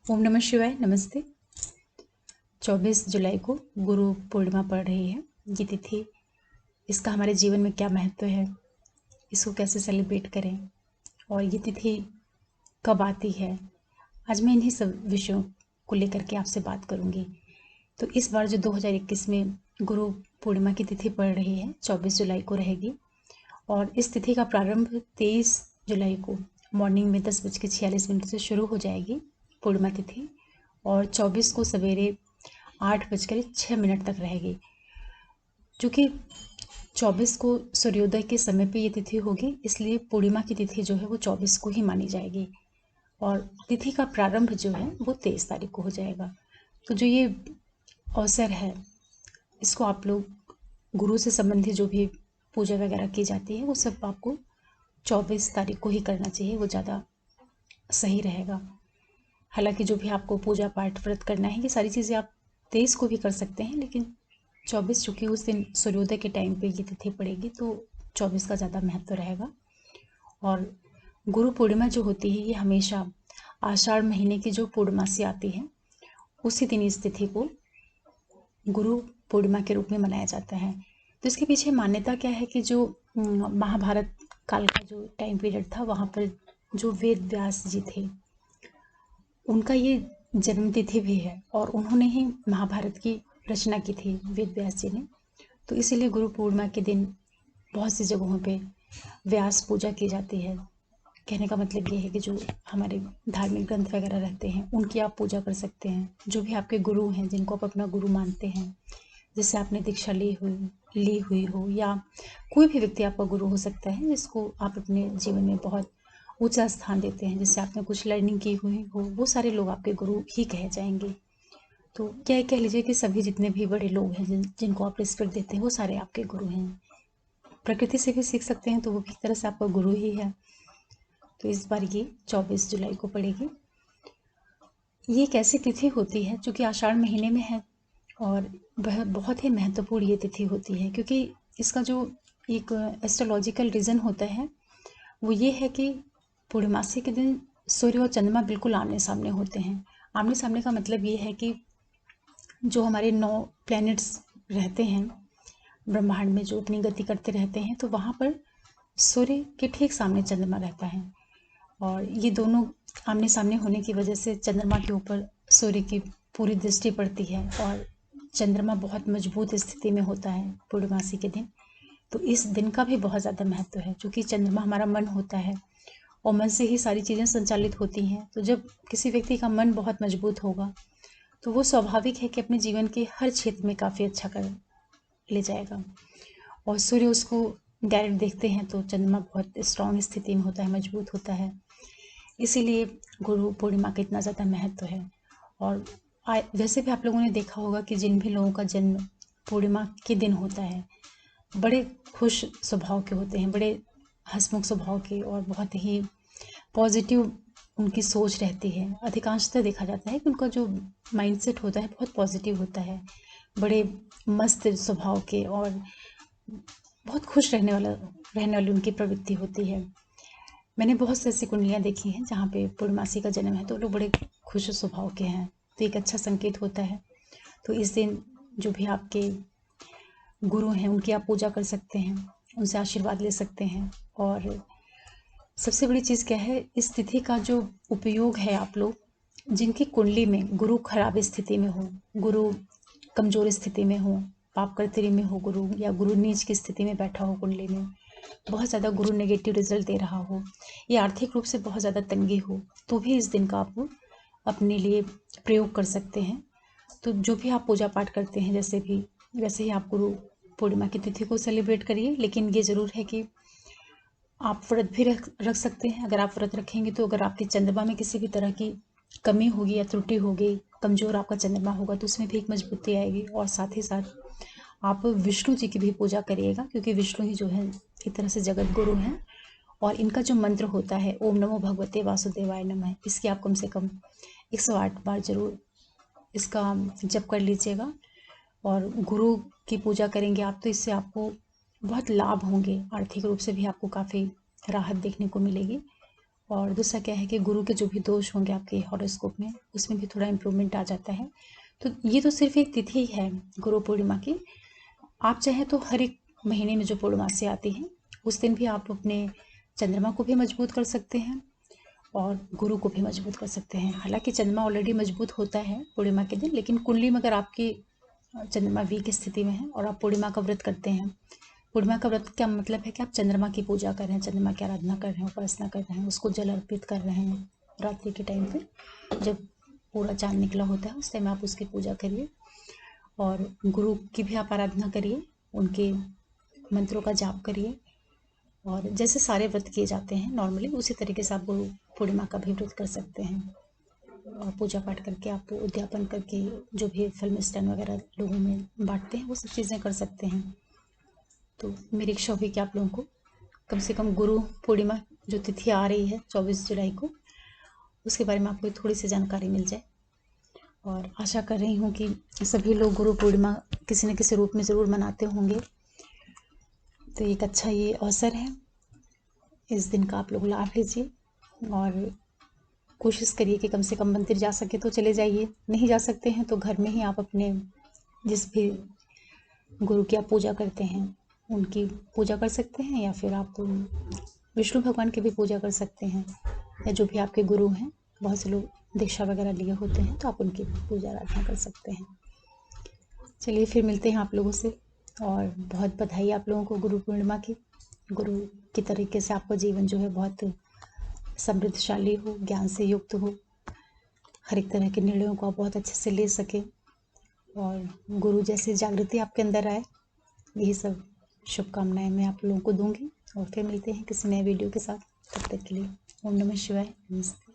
ओम नमः शिवाय। नमस्ते। 24 जुलाई को गुरु पूर्णिमा पड़ रही है। ये तिथि, इसका हमारे जीवन में क्या महत्व है, इसको कैसे सेलिब्रेट करें और ये तिथि कब आती है, आज मैं इन्हीं सब विषयों को लेकर के आपसे बात करूंगी। तो इस बार जो 2021 में गुरु पूर्णिमा की तिथि पड़ रही है 24 जुलाई को रहेगी और इस तिथि का प्रारंभ 23 जुलाई को मॉर्निंग में 10:46 से शुरू हो जाएगी पूर्णिमा तिथि और 24 को सवेरे 8:06 तक रहेगी। चूँकि 24 को सूर्योदय के समय पे ये तिथि होगी, इसलिए पूर्णिमा की तिथि जो है वो 24 को ही मानी जाएगी और तिथि का प्रारंभ जो है वो 23 तारीख को हो जाएगा। तो जो ये अवसर है, इसको आप लोग गुरु से संबंधित जो भी पूजा वगैरह की जाती है वो सब आपको 24 तारीख को ही करना चाहिए, वो ज़्यादा सही रहेगा। हालांकि जो भी आपको पूजा पाठ व्रत करना है, ये सारी चीज़ें आप 23 को भी कर सकते हैं, लेकिन 24 चूँकि उस दिन सूर्योदय के टाइम पे ये तिथि पड़ेगी तो 24 का ज़्यादा महत्व रहेगा। और गुरु पूर्णिमा जो होती है ये हमेशा आषाढ़ महीने की जो पूर्णमासी आती है उसी दिन इस तिथि को गुरु पूर्णिमा के रूप में मनाया जाता है। तो इसके पीछे मान्यता क्या है कि जो महाभारत काल का जो टाइम पीरियड था, वहाँ पर जो वेद व्यास जी थे उनका ये जन्म तिथि भी है और उन्होंने ही महाभारत की रचना की थी, वेद व्यास जी ने। तो इसीलिए गुरु पूर्णिमा के दिन बहुत सी जगहों पे व्यास पूजा की जाती है। कहने का मतलब ये है कि जो हमारे धार्मिक ग्रंथ वगैरह रहते हैं उनकी आप पूजा कर सकते हैं। जो भी आपके गुरु हैं, जिनको आप अपना गुरु मानते हैं, जिससे आपने दीक्षा ली हुई हो, या कोई भी व्यक्ति आपका गुरु हो सकता है जिसको आप अपने जीवन में बहुत ऊंचा स्थान देते हैं, जिससे आपने कुछ लर्निंग की हुई हो, वो सारे लोग आपके गुरु ही कहे जाएंगे। तो क्या कह लीजिए कि सभी जितने भी बड़े लोग हैं जिनको आप रिस्पेक्ट देते हैं वो सारे आपके गुरु हैं। प्रकृति से भी सीख सकते हैं तो वो भी एक तरह से आपका गुरु ही है। तो इस बार ये 24 जुलाई को पड़ेगी। ये एक ऐसी तिथि होती है जो कि आषाढ़ महीने में है और वह बहुत ही महत्वपूर्ण ये तिथि होती है, क्योंकि इसका जो एक एस्ट्रोलॉजिकल रीज़न होता है वो ये है कि पूर्णमासी के दिन सूर्य और चंद्रमा बिल्कुल आमने सामने होते हैं। आमने सामने का मतलब ये है कि जो हमारे 9 प्लैनेट्स रहते हैं ब्रह्मांड में, जो अपनी गति करते रहते हैं, तो वहाँ पर सूर्य के ठीक सामने चंद्रमा रहता है और ये दोनों आमने सामने होने की वजह से चंद्रमा के ऊपर सूर्य की पूरी दृष्टि पड़ती है और चंद्रमा बहुत मजबूत स्थिति में होता है पूर्णमासी के दिन। तो इस दिन का भी बहुत ज़्यादा महत्व है, क्योंकि चंद्रमा हमारा मन होता है और मन से ही सारी चीज़ें संचालित होती हैं। तो जब किसी व्यक्ति का मन बहुत मजबूत होगा तो वो स्वाभाविक है कि अपने जीवन के हर क्षेत्र में काफ़ी अच्छा कर ले जाएगा। और सूर्य उसको डायरेक्ट देखते हैं तो चंद्रमा बहुत स्ट्रांग स्थिति में होता है, मजबूत होता है। इसीलिए गुरु पूर्णिमा का इतना ज़्यादा महत्व है। और वैसे भी आप लोगों ने देखा होगा कि जिन भी लोगों का जन्म पूर्णिमा के दिन होता है, बड़े खुश स्वभाव के होते हैं, बड़े हंसमुख स्वभाव के और बहुत ही पॉजिटिव उनकी सोच रहती है। अधिकांशतः देखा जाता है कि उनका जो माइंडसेट होता है बहुत पॉजिटिव होता है, बड़े मस्त स्वभाव के और बहुत खुश रहने वाली उनकी प्रवृत्ति होती है। मैंने बहुत से ऐसी कुंडलियाँ देखी हैं जहाँ पे पूर्णमासी का जन्म है तो लोग बड़े खुश स्वभाव के हैं, तो एक अच्छा संकेत होता है। तो इस दिन जो भी आपके गुरु हैं उनकी आप पूजा कर सकते हैं, उनसे आशीर्वाद ले सकते हैं। और सबसे बड़ी चीज़ क्या है, इस तिथि का जो उपयोग है, आप लोग जिनकी कुंडली में गुरु खराब स्थिति में हो, गुरु कमजोर स्थिति में हो, पाप कर्तरी में हो गुरु, या गुरु नीच की स्थिति में बैठा हो कुंडली में, बहुत ज़्यादा गुरु नेगेटिव रिजल्ट दे रहा हो, या आर्थिक रूप से बहुत ज़्यादा तंगी हो, तो भी इस दिन का आप अपने लिए प्रयोग कर सकते हैं। तो जो भी आप पूजा पाठ करते हैं वैसे ही आप गुरु पूर्णिमा की तिथि को सेलिब्रेट करिए। लेकिन ये ज़रूर है कि आप व्रत भी रख सकते हैं। अगर आप व्रत रखेंगे तो अगर आपके चंद्रमा में किसी भी तरह की कमी होगी या त्रुटि होगी, कमज़ोर आपका चंद्रमा होगा, तो उसमें भी एक मजबूती आएगी। और साथ ही साथ आप विष्णु जी की भी पूजा करिएगा, क्योंकि विष्णु ही जो है एक तरह से जगत गुरु हैं और इनका जो मंत्र होता है ओम नमो भगवते वासुदेवाय नमः, इसकी आप कम से कम 108 बार जरूर इसका जप कर लीजिएगा। और गुरु की पूजा करेंगे आप तो इससे आपको बहुत लाभ होंगे, आर्थिक रूप से भी आपको काफ़ी राहत देखने को मिलेगी। और दूसरा क्या है कि गुरु के जो भी दोष होंगे आपके हॉरोस्कोप में, उसमें भी थोड़ा इम्प्रूवमेंट आ जाता है। तो ये तो सिर्फ एक तिथि है गुरु पूर्णिमा की। आप चाहें तो हर एक महीने में जो पूर्णमासी आती है उस दिन भी आप अपने चंद्रमा को भी मजबूत कर सकते हैं और गुरु को भी मजबूत कर सकते हैं। हालांकि चंद्रमा ऑलरेडी मजबूत होता है पूर्णिमा के दिन, लेकिन कुंडली में अगर आपकी चंद्रमा वीक स्थिति में है और आप पूर्णिमा का व्रत करते हैं, पूर्णिमा का व्रत क्या मतलब है कि आप चंद्रमा की पूजा कर रहे हैं, चंद्रमा की आराधना कर रहे हैं, उपासना कर रहे हैं, उसको जल अर्पित कर रहे हैं। रात्रि के टाइम पे जब पूरा चांद निकला होता है उस टाइम आप उसकी पूजा करिए और गुरु की भी आप आराधना करिए, उनके मंत्रों का जाप करिए। और जैसे सारे व्रत किए जाते हैं नॉर्मली, उसी तरीके से आप गुरु पूर्णिमा का भी व्रत कर सकते हैं। और पूजा पाठ करके आप उद्यापन करके जो भी फल मिष्टान वगैरह लोगों में बांटते हैं वो सब चीज़ें कर सकते हैं। तो मेरी इच्छा होगी कि आप लोगों को कम से कम गुरु पूर्णिमा जो तिथि आ रही है 24 जुलाई को, उसके बारे में आपको थोड़ी सी जानकारी मिल जाए। और आशा कर रही हूँ कि सभी लोग गुरु पूर्णिमा किसी न किसी रूप में ज़रूर मनाते होंगे। तो एक अच्छा ये अवसर है, इस दिन का आप लोग लाभ लीजिए और कोशिश करिए कि कम से कम मंदिर जा सके तो चले जाइए, नहीं जा सकते हैं तो घर में ही आप अपने जिस भी गुरु की आप पूजा करते हैं उनकी पूजा कर सकते हैं, या फिर आप विष्णु भगवान की भी पूजा कर सकते हैं, या जो भी आपके गुरु हैं, बहुत से लोग दीक्षा वगैरह लिए होते हैं तो आप उनकी पूजा आराधना कर सकते हैं। चलिए फिर मिलते हैं आप लोगों से, और बहुत बधाई आप लोगों को गुरु पूर्णिमा की। गुरु की तरीके से आपका जीवन जो है बहुत समृद्धशाली हो, ज्ञान से युक्त हो, हर एक तरह के निर्णयों को आप बहुत अच्छे से ले सकें और गुरु जैसी जागृति आपके अंदर आए। यही सब शुभकामनाएं मैं आप लोगों को दूंगी और फिर मिलते हैं किसी नए वीडियो के साथ। तब तक के लिए ओम नमः शिवाय, नमस्ते।